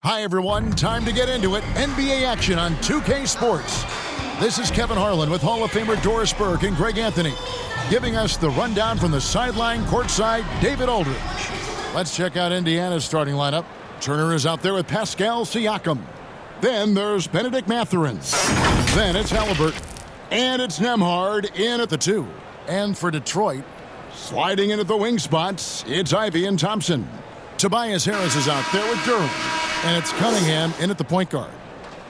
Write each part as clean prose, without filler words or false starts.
Hi, everyone. Time to get into it. NBA action on 2K Sports. This is Kevin Harlan with Hall of Famer Doris Burke and Greg Anthony, giving us the rundown from the sideline courtside, David Aldridge. Let's check out Indiana's starting lineup. Turner is out there with Pascal Siakam. Then there's Benedict Mathurin. Then it's Halliburton. And it's Nembhard in at the 2. And for Detroit, sliding in at the wing spots, it's Ivey and Thompson. Tobias Harris is out there with Durham. And it's Cunningham in at the point guard.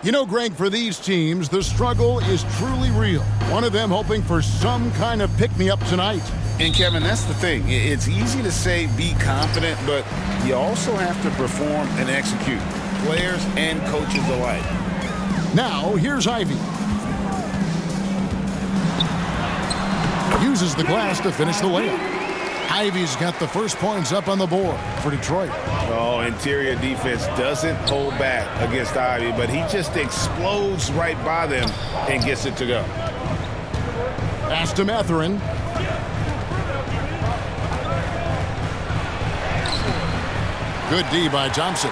You know, Greg, for these teams, the struggle is truly real. One of them hoping for some kind of pick-me-up tonight. And, Kevin, that's the thing. It's easy to say be confident, but you also have to perform and execute, players and coaches alike. Now, here's Ivey. Uses the glass to finish the layup. Ivey's got the first points up on the board for Detroit. Oh, interior defense doesn't hold back against Ivey, but he just explodes right by them and gets it to go. Pass to Mathurin. Good D by Thompson.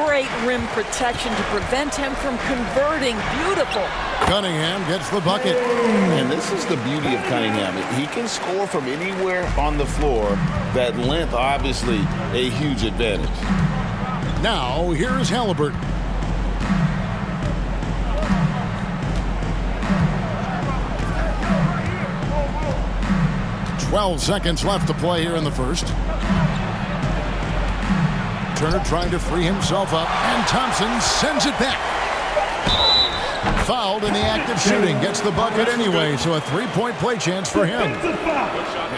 Great rim protection to prevent him from converting. Beautiful. Cunningham gets the bucket. And this is the beauty of Cunningham. He can score from anywhere on the floor. That length, obviously, a huge advantage. Now, here's Halliburton. "12 seconds left to play here in the first. Turner trying to free himself up, and Thompson sends it back. Fouled in the act of shooting. Gets the bucket anyway, so a three-point play chance for him.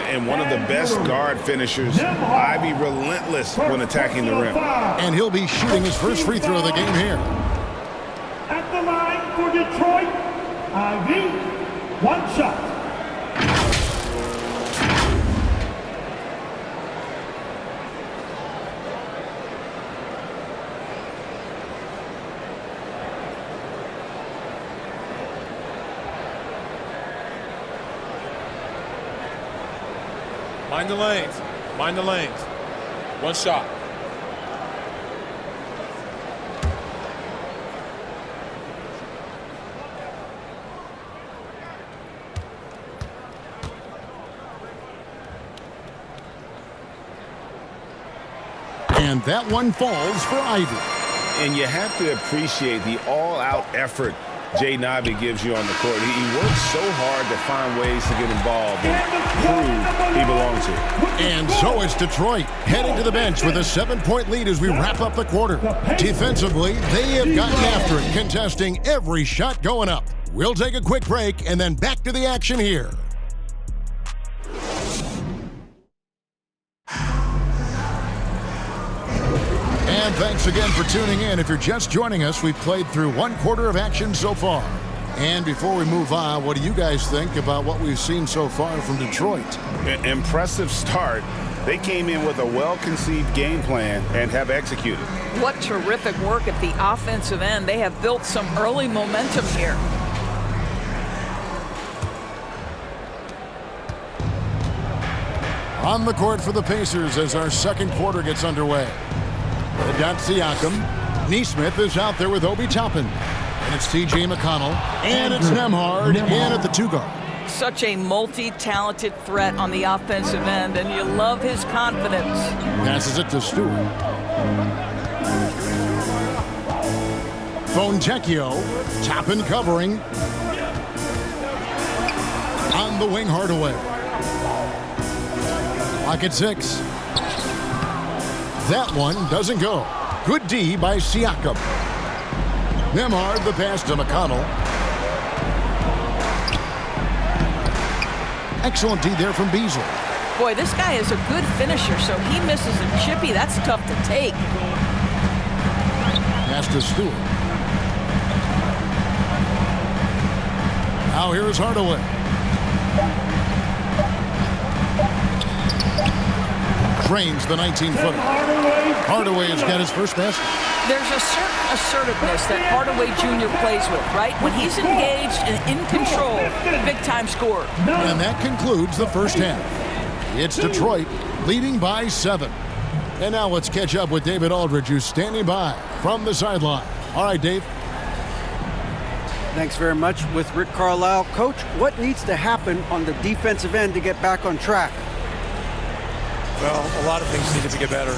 And one of the best guard finishers, Ivey, relentless when attacking the rim. And he'll be shooting his first free throw of the game here. At the line for Detroit, Ivey, one shot. Mind the lanes. Mind the lanes. One shot. And that one falls for Ivey. And you have to appreciate the all-out effort Jaden Ivey gives you on the court. He works so hard to find ways to get involved and prove he belongs here. And so it's Detroit heading to the bench with a 7-point lead as we wrap up the quarter. Defensively, they have gotten after it, contesting every shot going up. We'll take a quick break and then back to the action here. And thanks again for tuning in. If you're just joining us, we've played through one quarter of action so far. And before we move on, what do you guys think about what we've seen so far from Detroit? Impressive start. They came in with a well-conceived game plan and have executed. What terrific work at the offensive end. They have built some early momentum here. On the court for the Pacers as our second quarter gets underway. Got Siakam. Nesmith is out there with Obi Toppin. And it's T.J. McConnell. And it's Nembhard in at the 2 guard. Such a multi-talented threat on the offensive end, and you love his confidence. Passes it to Stewart. Fontecchio. Toppin covering. On the wing, Hardaway. Clock at 6. That one doesn't go. Good D by Siakam. Nembhard the pass to McConnell. Excellent D there from Beasley. Boy, this guy is a good finisher, so he misses a chippy. That's tough to take. Pass to Stewart. Now here is Hardaway. Drains the 19-footer. Hardaway has got his first basket. There's a certain assertiveness that Hardaway Jr. plays with, right? When he's engaged and in control, big-time scorer. And that concludes the first half. It's Detroit leading by 7. And now let's catch up with David Aldridge, who's standing by from the sideline. All right, Dave. Thanks very much. With Rick Carlisle. Coach, what needs to happen on the defensive end to get back on track? Well, a lot of things need to get better.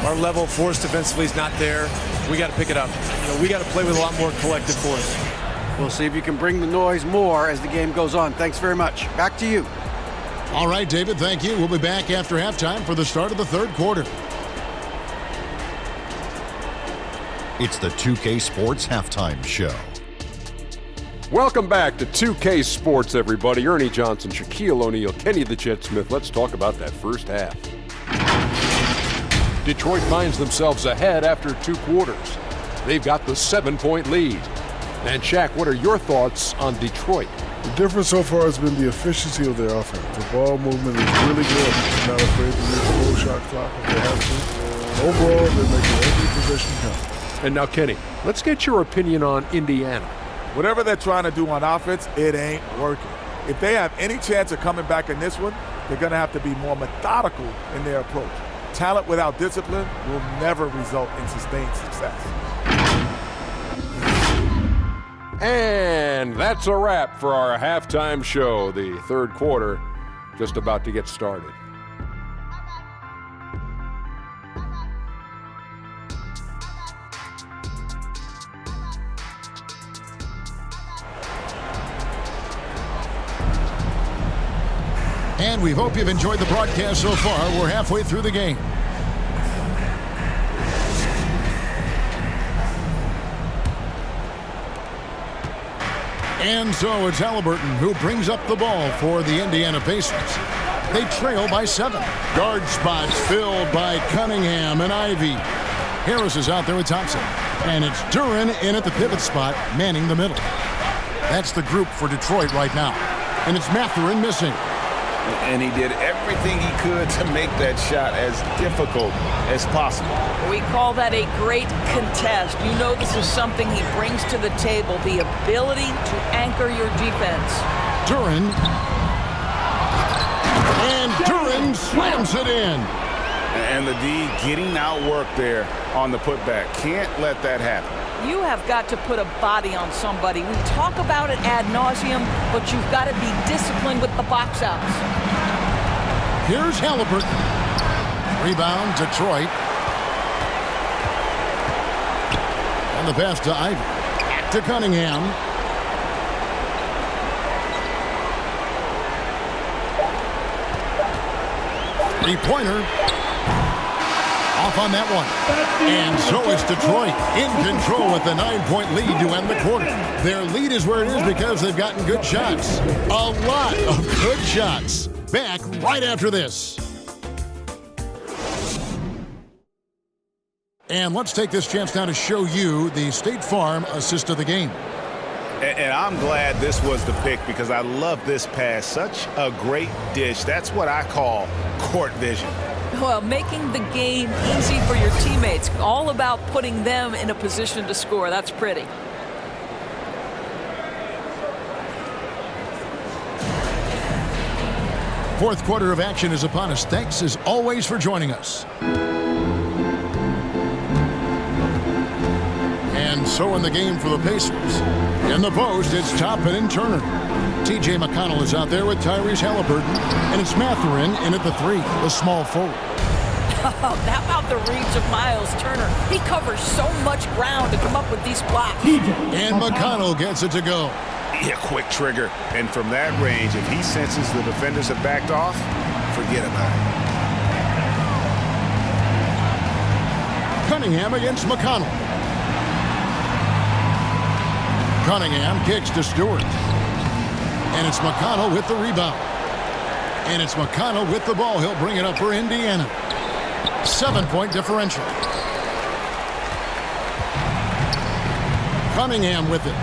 Our level of force defensively is not there. We got to pick it up. We got to play with a lot more collective force. We'll see if you can bring the noise more as the game goes on. Thanks very much. Back to you. All right, David, thank you. We'll be back after halftime for the start of the third quarter. It's the 2K Sports Halftime Show. Welcome back to 2K Sports, everybody. Ernie Johnson, Shaquille O'Neal, Kenny the Jet Smith. Let's talk about that first half. Detroit finds themselves ahead after 2 quarters. They've got the 7-point lead. And Shaq, what are your thoughts on Detroit? The difference so far has been the efficiency of their offense. The ball movement is really good. They're not afraid to use the full shot clock if they have to. Overall, they're making every possession count. And now, Kenny, let's get your opinion on Indiana. Whatever they're trying to do on offense, it ain't working. If they have any chance of coming back in this one, they're going to have to be more methodical in their approach. Talent without discipline will never result in sustained success. And that's a wrap for our halftime show. The third quarter just about to get started. And we hope you've enjoyed the broadcast so far. We're halfway through the game. And so it's Halliburton who brings up the ball for the Indiana Pacers. They trail by 7. Guard spots filled by Cunningham and Ivy. Harris is out there with Thompson. And it's Duren in at the pivot spot, manning the middle. That's the group for Detroit right now. And it's Mathurin missing. And he did everything he could to make that shot as difficult as possible. We call that a great contest. You know this is something he brings to the table, the ability to anchor your defense. Duren. And Duren slams it in. And the D getting outworked there on the putback. Can't let that happen. You have got to put a body on somebody. We talk about it ad nauseum, but you've got to be disciplined with the box outs. Here's Halliburton. Rebound, Detroit. And the pass to Ivy. Back to Cunningham. Three-pointer. Off on that one. And so it's Detroit in control with the 9-point lead to end the quarter. Their lead is where it is because they've gotten good shots. A lot of good shots. Back right after this. And let's take this chance now to show you the State Farm assist of the game. And I'm glad this was the pick because I love this pass. Such a great dish. That's what I call court vision. Well, making the game easy for your teammates. All about putting them in a position to score. That's pretty. Fourth quarter of action is upon us. Thanks as always for joining us. And so in the game for the Pacers. In the post, it's Toppin and Turner. T.J. McConnell is out there with Tyrese Halliburton. And it's Mathurin in at the 3, the small forward. Oh, how about the reach of Miles Turner? He covers so much ground to come up with these blocks. And McConnell gets it to go. Yeah, quick trigger. And from that range, if he senses the defenders have backed off, forget about it. Cunningham against McConnell. Cunningham kicks to Stewart. And it's McConnell with the rebound. And it's McConnell with the ball. He'll bring it up for Indiana. 7-point differential. Cunningham with it.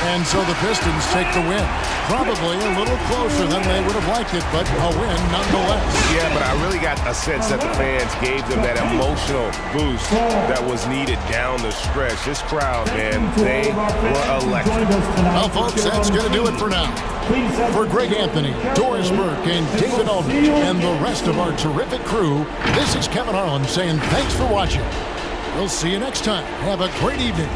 And so the Pistons take the win. Probably a little closer than they would have liked it, but a win nonetheless. Yeah, but I really got a sense that the fans gave them that emotional boost that was needed down the stretch. This crowd, man, they were electric. Well, folks, that's going to do it for now. For Greg Anthony, Doris Burke, and David Aldridge, and the rest of our terrific crew, this is Kevin Harlan saying thanks for watching. We'll see you next time. Have a great evening.